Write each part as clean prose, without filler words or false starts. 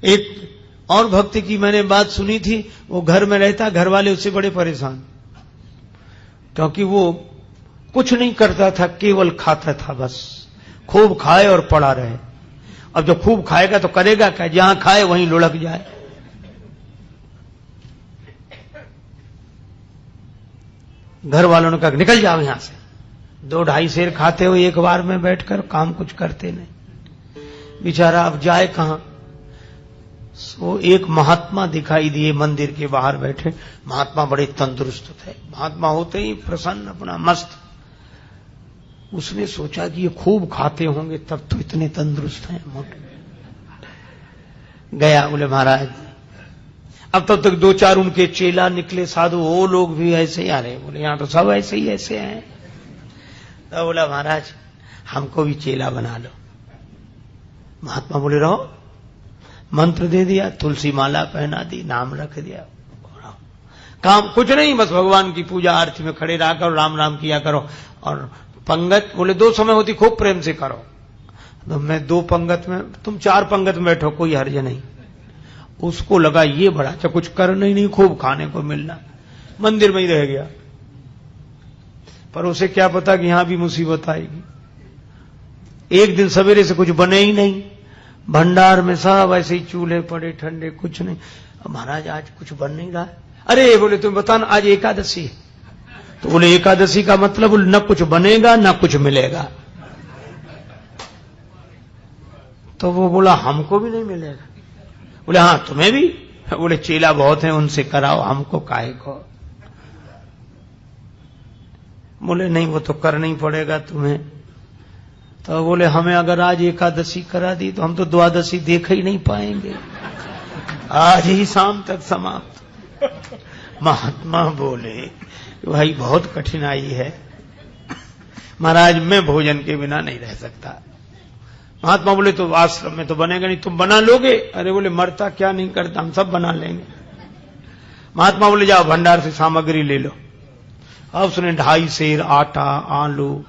एक और भक्ति की मैंने बात सुनी थी, वो घर में रहता, घर वाले उससे बड़े परेशान, क्योंकि वो कुछ नहीं करता था, केवल खाता था, बस खूब खाए और पड़ा रहे। अब जब खूब खाएगा तो करेगा क्या, जहां खाए वहीं लुढ़क जाए। घर वालों ने कहा निकल जाओ यहां से, 2-2.5 सेर खाते हो एक बार में बैठकर, काम कुछ करते नहीं। बेचारा अब जाए कहां। वो एक महात्मा दिखाई दिए मंदिर के बाहर बैठे। महात्मा बड़े तंदुरुस्त थे, महात्मा होते ही प्रसन्न, अपना मस्त। उसने सोचा कि ये खूब खाते होंगे तब तो इतने तंदुरुस्त हैं, मोटे। गया, बोले महाराज, अब तब तक 2-4 उनके चेला निकले साधु, वो लोग भी ऐसे ही आ रहे। बोले यहां तो सब ऐसे ही ऐसे हैं। तो बोला महाराज हमको भी चेला बना लो। महात्मा बोले रहो। मंत्र दे दिया, तुलसी माला पहना दी, नाम रख दिया, काम कुछ नहीं, बस भगवान की पूजा आरती में खड़े रहा करो, राम राम किया करो। और पंगत बोले 2 समय होती, खूब प्रेम से करो। तो मैं 2 पंगत में, तुम 4 पंगत में बैठो, कोई हर्ज नहीं। उसको लगा ये बड़ा अच्छा, कुछ करना ही नहीं, खूब खाने को मिलना, मंदिर में ही रह गया। पर उसे क्या पता कि यहां भी मुसीबत आएगी। एक दिन सवेरे से कुछ बने ही नहीं, भंडार में सब ऐसे ही चूल्हे पड़े ठंडे, कुछ नहीं। महाराज आज कुछ बन नहीं रहा है। अरे बोले तुम बताना, आज एकादशी है। तो बोले एकादशी का मतलब न कुछ बनेगा न कुछ मिलेगा। तो वो बोला हमको भी नहीं मिलेगा। बोले हां तुम्हें भी। बोले चेला बहुत हैं, उनसे कराओ, हमको काहे को। बोले नहीं वो तो करना ही पड़ेगा तुम्हें। तो बोले हमें अगर आज एकादशी करा दी तो हम तो द्वादशी देख ही नहीं पाएंगे, आज ही शाम तक समाप्त। महात्मा बोले भाई बहुत कठिनाई है महाराज, मैं भोजन के बिना नहीं रह सकता। महात्मा बोले तो आश्रम में तो बनेगा नहीं, तुम बना लोगे। अरे बोले मरता क्या नहीं करता, हम सब बना लेंगे। महात्मा बोले जाओ भंडार से सामग्री ले लो। अब उसने 2.5 सेर आटा, आलू,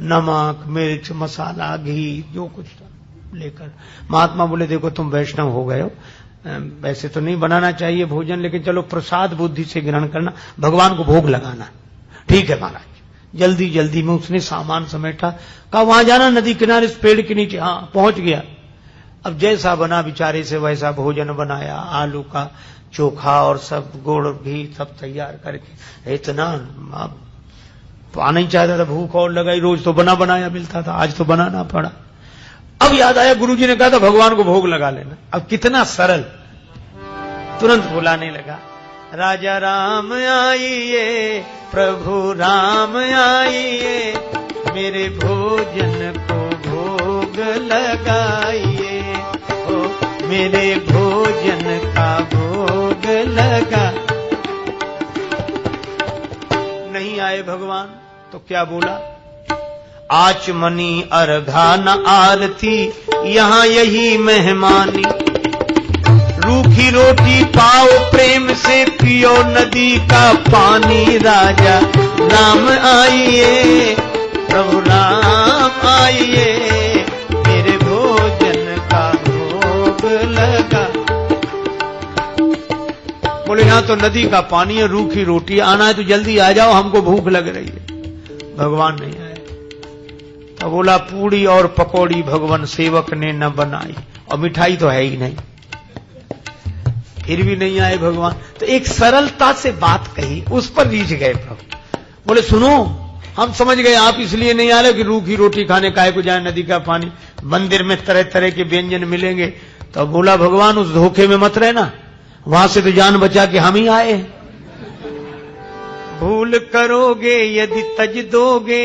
नमक, मिर्च, मसाला, घी, जो कुछ था लेकर। महात्मा बोले देखो तुम वैष्णव हो गए हो, वैसे तो नहीं बनाना चाहिए भोजन, लेकिन चलो प्रसाद बुद्धि से ग्रहण करना, भगवान को भोग लगाना। ठीक है महाराज। जल्दी जल्दी में उसने सामान समेटा, कहा वहां जाना नदी किनारे इस पेड़ के नीचे। हाँ पहुंच गया। अब जैसा बना बेचारे से वैसा भोजन बनाया, आलू का चोखा और सब गुड़ घी सब तैयार करके। इतना पाना ही चाहता था, भूख और लगाई, रोज तो बना बनाया मिलता था, आज तो बनाना पड़ा। अब याद आया गुरुजी ने कहा था भगवान को भोग लगा लेना। अब कितना सरल, तुरंत बुलाने लगा, राजा राम आइए, प्रभु राम आइए, मेरे भोजन को भोग लगाइए, ओ मेरे भोजन का भोग लगा। नहीं आए भगवान तो क्या बोला, आचमनी अर्घा न आरती, यहां यही मेहमानी, रूखी रोटी पाओ प्रेम से, पियो नदी का पानी, राजा राम आइए, प्रभु राम आइए, मेरे भोजन का भोग लगा। बोले यहां तो नदी का पानी है, रूखी रोटी, आना है तो जल्दी आ जाओ, हमको भूख लग रही है। भगवान नहीं आए। तो बोला पूड़ी और पकौड़ी भगवान सेवक ने न बनाई, और मिठाई तो है ही नहीं, फिर भी नहीं आए भगवान। तो एक सरलता से बात कही, उस पर रीझ गए प्रभु। बोले सुनो, हम समझ गए आप इसलिए नहीं आ रहे कि रूखी रोटी खाने काहे को जाए, नदी का पानी, मंदिर में तरह तरह के व्यंजन मिलेंगे। तो बोला भगवान उस धोखे में मत रहना, वहां से तो जान बचा के हम ही आए। भूल करोगे यदि तज दोगे,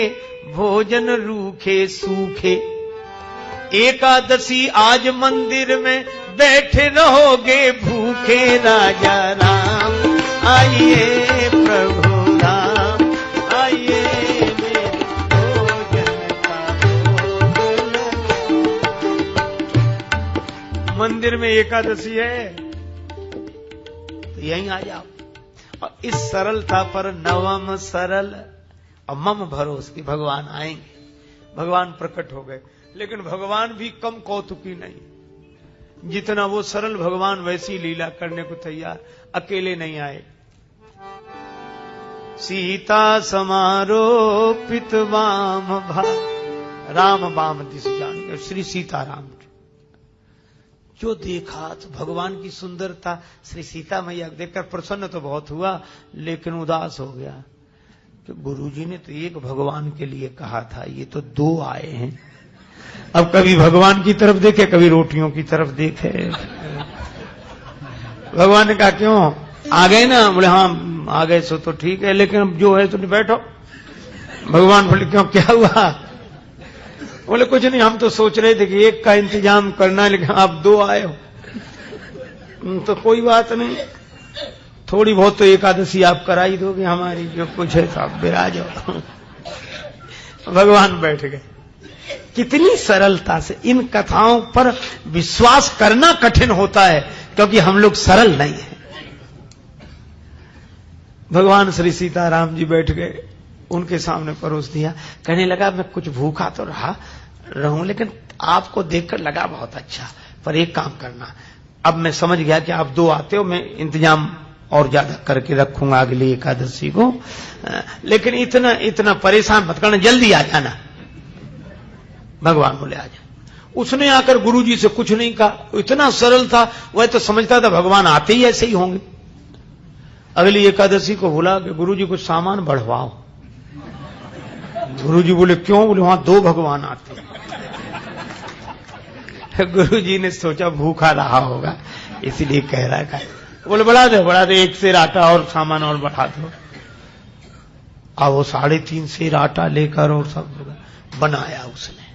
भोजन रूखे सूखे, एकादशी आज मंदिर में बैठे रहोगे भूखे, राजा राम आइए, प्रभु राम आइए, मेरे भोजन का भोग लगा। मंदिर में एकादशी है तो यहीं आ जाओ। और इस सरलता पर नवम सरल और मम भरोस की भगवान आएंगे। भगवान प्रकट हो गए, लेकिन भगवान भी कम कौतुकी नहीं। जितना वो सरल भगवान वैसी लीला करने को तैयार, अकेले नहीं आए। सीता समारोपित वाम भा, राम वाम दिस जान, श्री सीताराम जो देखा तो भगवान की सुंदरता, श्री सीता मैया देखकर प्रसन्न तो बहुत हुआ, लेकिन उदास हो गया कि गुरुजी ने तो एक भगवान के लिए कहा था, ये तो दो आए हैं। अब कभी भगवान की तरफ देखे, कभी रोटियों की तरफ देखे। भगवान ने कहा क्यों आ गए ना? बोले हाँ आ गए सो तो ठीक है, लेकिन अब जो है तो बैठो। भगवान बोले क्यों, क्या हुआ? बोले कुछ नहीं, हम तो सोच रहे थे कि एक का इंतजाम करना है, लेकिन आप दो आए हो तो कोई बात नहीं, थोड़ी बहुत तो एकादशी आप करा ही दोगे हमारी, जो कुछ है तो आप विराज हो। भगवान बैठ गए। कितनी सरलता से इन कथाओं पर विश्वास करना कठिन होता है, क्योंकि हम लोग सरल नहीं हैं। भगवान श्री सीताराम जी बैठ गए, उनके सामने परोस दिया। कहने लगा मैं कुछ भूखा तो रहूं, लेकिन आपको देखकर लगा बहुत अच्छा, पर एक काम करना, अब मैं समझ गया कि आप दो आते हो, मैं इंतजाम और ज्यादा करके रखूंगा अगली एकादशी को, लेकिन इतना परेशान मत करना, जल्दी आ जाना। भगवान बोले आ जा। उसने आकर गुरुजी से कुछ नहीं कहा, इतना सरल था, वह तो समझता था भगवान आते ही ऐसे ही होंगे। अगली एकादशी को बोला कि गुरुजी कुछ सामान बढ़वाओ। गुरुजी बोले क्यों? बोले वहां दो भगवान आते। गुरुजी ने सोचा भूखा रहा होगा इसलिए कह रहा है। बोले बढ़ा दो, एक सेर आटा और सामान और बढ़ा दो। अब वो 3.5 सेर आटा लेकर और सब बनाया उसने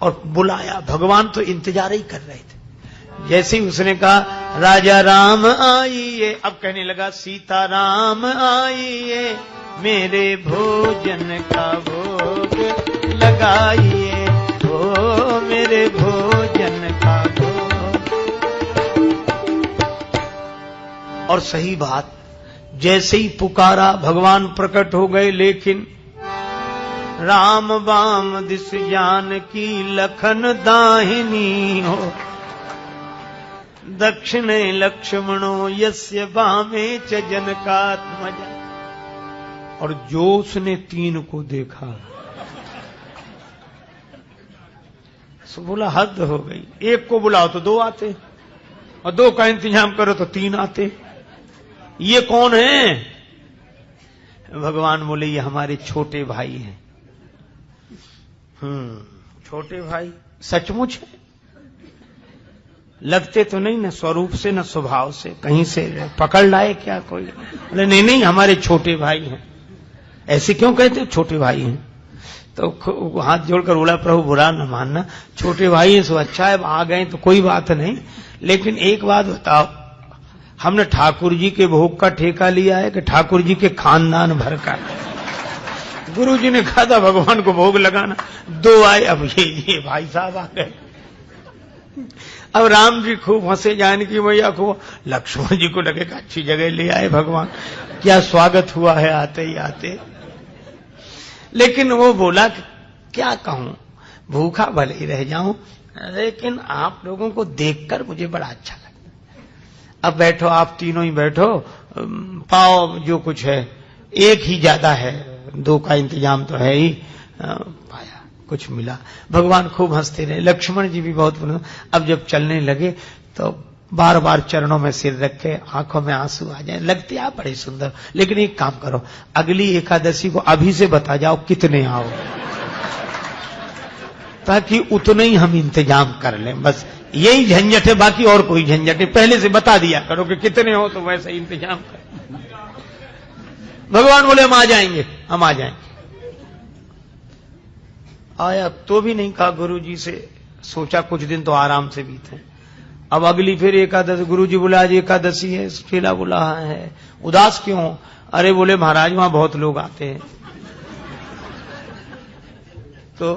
और बुलाया। भगवान तो इंतजार ही कर रहे थे। जैसे ही उसने कहा राजा राम आइए, अब कहने लगा सीता राम आइए, मेरे भोजन का भोग लगाइए, ओ मेरे भोजन का भोग। और सही बात, जैसे ही पुकारा भगवान प्रकट हो गए, लेकिन राम बाम दिस जान की लखन दाहिनी हो, दक्षिणे लक्ष्मणो यस्य बामे च जनकात्मजा। और जो उसने 3 को देखा सो बोला हद हो गई, एक को बुलाओ तो 2 आते, और 2 का इंतजाम करो तो 3 आते, ये कौन है? भगवान बोले ये हमारे छोटे भाई हैं। छोटे भाई सचमुच है? लगते तो नहीं न स्वरूप से न स्वभाव से, कहीं से पकड़ लाए क्या कोई? बोले नहीं हमारे छोटे भाई हैं। ऐसे क्यों कहते? छोटे भाई हैं। तो हाथ जोड़कर बोला प्रभु बुरा न मानना, छोटे भाई हैं सो अच्छा है, आ गए तो कोई बात नहीं, लेकिन एक बात बताओ, हमने ठाकुर जी के भोग का ठेका लिया है कि ठाकुर जी के खानदान भर का? गुरु जी ने कहा था भगवान को भोग लगाना, 2 आए, अब ये भाई साहब आ गए। अब राम जी खूब हंसे, जानकी मैया को, लक्ष्मण जी को लगे कि अच्छी जगह ले आए भगवान, क्या स्वागत हुआ है आते ही आते। लेकिन वो बोला क्या कहूं, भूखा भले ही रह जाऊं, लेकिन आप लोगों को देखकर मुझे बड़ा अच्छा लगा। अब बैठो, आप तीनों ही बैठो, पाओ जो कुछ है, एक ही ज्यादा है, 2 का इंतजाम तो है ही। पाया कुछ मिला। भगवान खूब हंसते रहे, लक्ष्मण जी भी बहुत बोले। अब जब चलने लगे तो बार बार चरणों में सिर रखे, आंखों में आंसू आ जाए, लगते आप बड़े सुंदर। लेकिन एक काम करो, अगली एकादशी को अभी से बता जाओ कितने आओ, ताकि उतने ही हम इंतजाम कर लें। बस यही झंझट है, बाकी और कोई झंझट है। पहले से बता दिया करो कि कितने हो, तो वैसे ही इंतजाम कर। भगवान बोले हम आ जाएंगे, हम आ जाएंगे। आया तो भी नहीं कहा गुरु जी से, सोचा कुछ दिन तो आराम से बीते। अब अगली फिर एकादशी, गुरु जी बोला आज एकादशी है, चेला बोला है, उदास क्यों? अरे बोले महाराज वहां बहुत लोग आते हैं, तो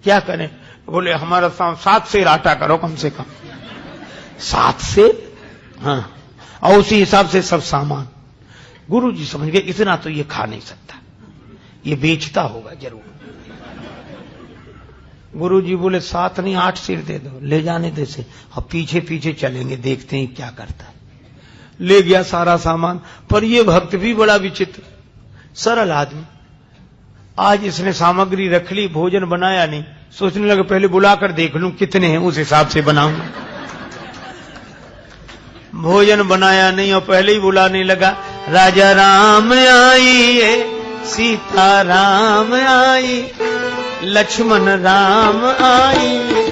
क्या करें? बोले हमारा 7 सेर आटा करो कम से कम। 7 सेर? हाँ, और उसी हिसाब से सब सामान। गुरु जी समझ गए इतना तो ये खा नहीं सकता, ये बेचता होगा जरूर। गुरुजी बोले 7 नहीं 8 सिर दे दो, ले जाने दे से। अब पीछे पीछे चलेंगे, देखते हैं क्या करता है। ले गया सारा सामान। पर ये भक्त भी बड़ा विचित्र, सरल आदमी। आज इसने सामग्री रख ली, भोजन बनाया नहीं। सोचने लगे पहले बुलाकर देख लूं कितने हैं, उस हिसाब से बनाऊंगा। भोजन बनाया नहीं और पहले ही बुलाने लगा, राजा राम आइए, सीता राम आई, लक्ष्मण राम आइए,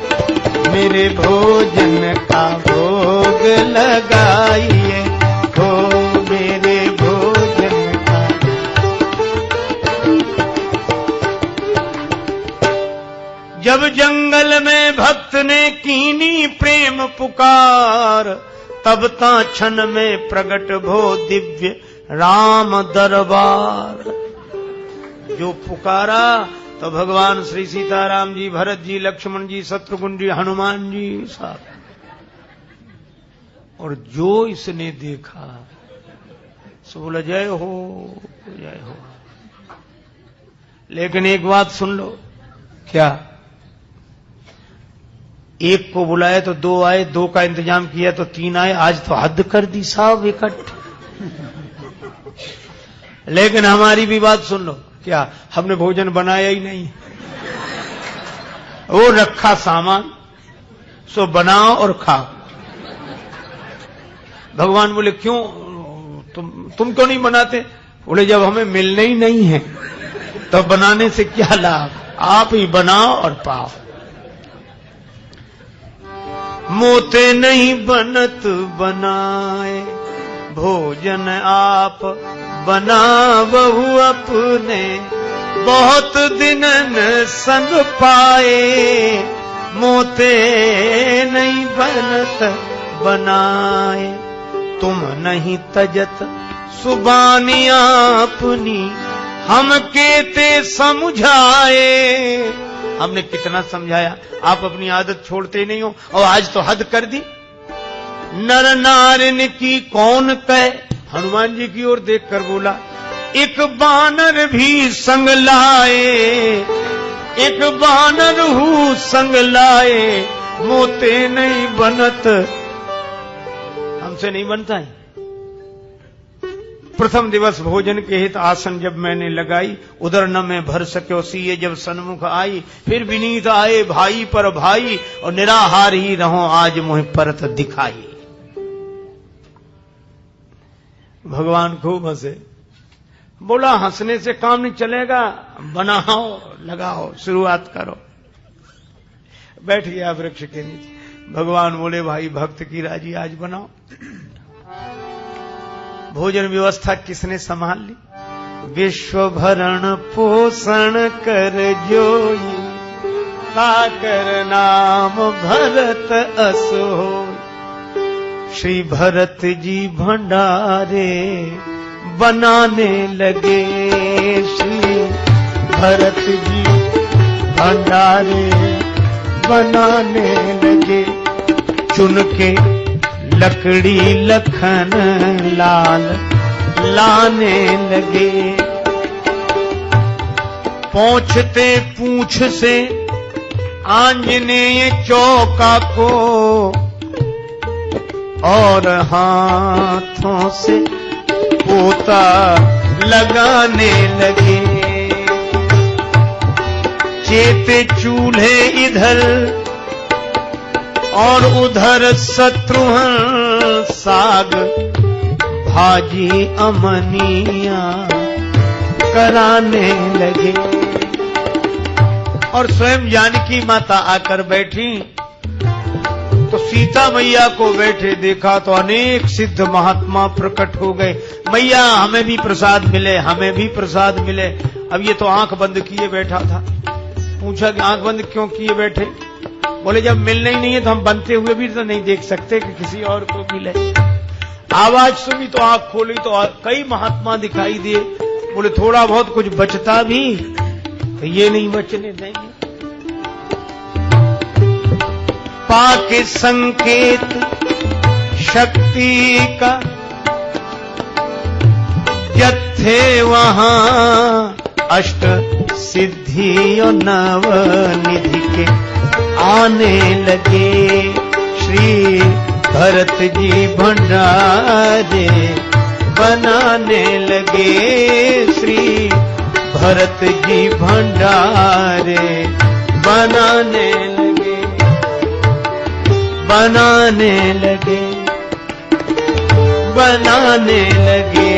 मेरे भोजन का भोग लगाइए, हो मेरे भोजन का। जब जंगल में भक्त ने कीनी प्रेम पुकार, तब ता क्षण में प्रगट भो दिव्य राम दरबार। जो पुकारा तो भगवान श्री सीताराम जी, भरत जी, लक्ष्मण जी, शत्रुघ्न जी, हनुमान जी साहब। और जो इसने देखा सो बोला जय हो जय हो। लेकिन एक बात सुन लो, क्या? एक को बुलाए तो 2 आए, 2 का इंतजाम किया तो 3 आए। आज तो हद कर दी साहब इकट्ठे। लेकिन हमारी भी बात सुन लो, क्या हमने भोजन बनाया ही नहीं, वो रखा सामान, सो बनाओ और खाओ। भगवान बोले क्यों, तुम क्यों नहीं बनाते? बोले जब हमें मिलने ही नहीं है तो बनाने से क्या लाभ, आप ही बनाओ और पाओ। मोते नहीं बनत बनाए, भोजन आप बना बहु अपने, बहुत दिनन संग पाए, मोते नहीं बनत बनाए, तुम नहीं तजत सुबानी अपनी, हम केते समझाए। हमने कितना समझाया, आप अपनी आदत छोड़ते नहीं हो, और आज तो हद कर दी। नर नारिन की कौन कहे, हनुमान जी की ओर देखकर बोला, एक बानर भी संग लाए, एक बानर हूँ संग लाए, मोते नहीं बनत, हमसे नहीं बनता है। प्रथम दिवस भोजन के हित आसन जब मैंने लगाई, उधर न मैं भर सके सीए जब सन्मुख आई, फिर विनीत आए भाई पर भाई, और निराहार ही रहो आज मुझे परत दिखाई। भगवान खूब हंसे, बोला हंसने से काम नहीं चलेगा, बनाओ लगाओ शुरुआत करो। बैठ गया वृक्ष के नीचे। भगवान बोले भाई भक्त की राजी आज बनाओ। भोजन व्यवस्था किसने संभाल ली? विश्व भरण पोषण कर जोई, ताकर नाम भरत असो। श्री भरत जी भंडारे बनाने लगे, श्री भरत जी भंडारे बनाने लगे, चुन के लकड़ी लखन लाल लाने लगे। पहुंचते पूंछ से आंजनेय चौका को, और हाथों से पोता लगाने लगे। चेते चूल्हे इधर और उधर शत्रुघ्न, साग भाजी अमनिया कराने लगे। और स्वयं जानकी माता आकर बैठी तो सीता मैया को बैठे देखा तो अनेक सिद्ध महात्मा प्रकट हो गए। मैया हमें भी प्रसाद मिले, हमें भी प्रसाद मिले। अब ये तो आंख बंद किए बैठा था। पूछा कि आंख बंद क्यों किए बैठे? बोले जब मिलना ही नहीं है तो हम बनते हुए भी तो नहीं देख सकते कि किसी और को मिले। आवाज सुनी तो आंख खोली तो कई महात्मा दिखाई दिए। बोले थोड़ा बहुत कुछ बचता भी तो ये नहीं बचने देंगे। पाके संकेत शक्ति का जत्थे वहां अष्ट सिद्धियों नव निधि के आने लगे। श्री भरत जी भंडारे बनाने लगे। श्री भरत जी भंडारे बनाने लगे, बनाने लगे, बनाने लगे।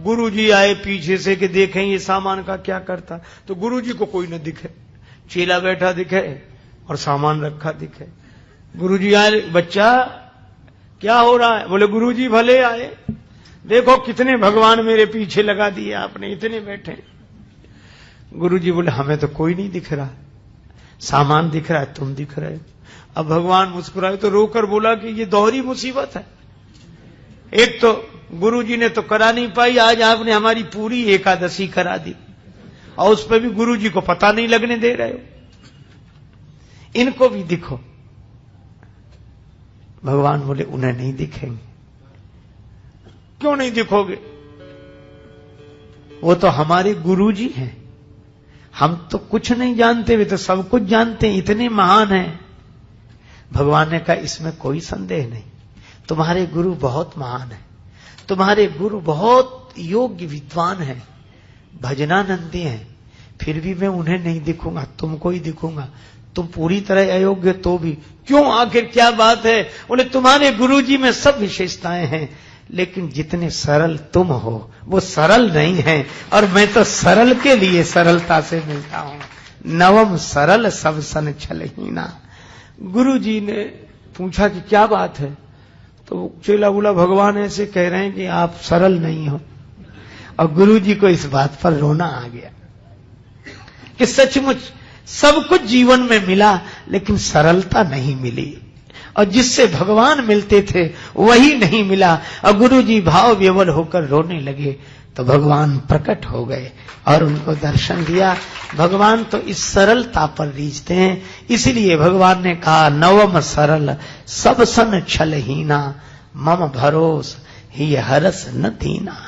गुरुजी आए पीछे से कि देखें ये सामान का क्या करता, तो गुरुजी को कोई न दिखे, चेला बैठा दिखे और सामान रखा दिखे। गुरुजी आए, बच्चा क्या हो रहा है? बोले गुरुजी भले आए, देखो कितने भगवान मेरे पीछे लगा दिए आपने, इतने बैठे। गुरुजी बोले हमें तो कोई नहीं दिख रहा, सामान दिख रहा है, तुम दिख रहे हो। अब भगवान मुस्कुराए तो रोकर बोला कि ये दोहरी मुसीबत है। एक तो गुरुजी ने तो करा नहीं पाई, आज आपने हमारी पूरी एकादशी करा दी और उस पर भी गुरुजी को पता नहीं लगने दे रहे हो। इनको भी दिखो। भगवान बोले उन्हें नहीं दिखेंगे। क्यों नहीं दिखोगे? वो तो हमारे गुरुजी हैं, हम तो कुछ नहीं जानते, वे तो सब कुछ जानते हैं, इतने महान हैं। भगवान ने कहा इसमें कोई संदेह नहीं, तुम्हारे गुरु बहुत महान है, तुम्हारे गुरु बहुत योग्य विद्वान हैं, भजनानंदी हैं, फिर भी मैं उन्हें नहीं दिखूंगा, तुमको ही दिखूंगा। तुम पूरी तरह अयोग्य तो भी। क्यों, आखिर क्या बात है? बोले तुम्हारे गुरुजी में सब विशेषताएं हैं, लेकिन जितने सरल तुम हो वो सरल नहीं है, और मैं तो सरल के लिए सरलता से मिलता हूं। नवम सरल सब सन छलहीना। गुरुजी ने पूछा कि क्या बात है, तो चेला बोला भगवान ऐसे कह रहे हैं कि आप सरल नहीं हो। और गुरुजी को इस बात पर रोना आ गया कि सचमुच सब कुछ जीवन में मिला, लेकिन सरलता नहीं मिली, और जिससे भगवान मिलते थे वही नहीं मिला। और गुरुजी भाव विवल होकर रोने लगे तो भगवान प्रकट हो गए और उनको दर्शन दिया। भगवान तो इस सरलता पर रीझते हैं, इसलिए भगवान ने कहा नवम सरल सब सन छलहीना, मम भरोस ही हरस न दीना।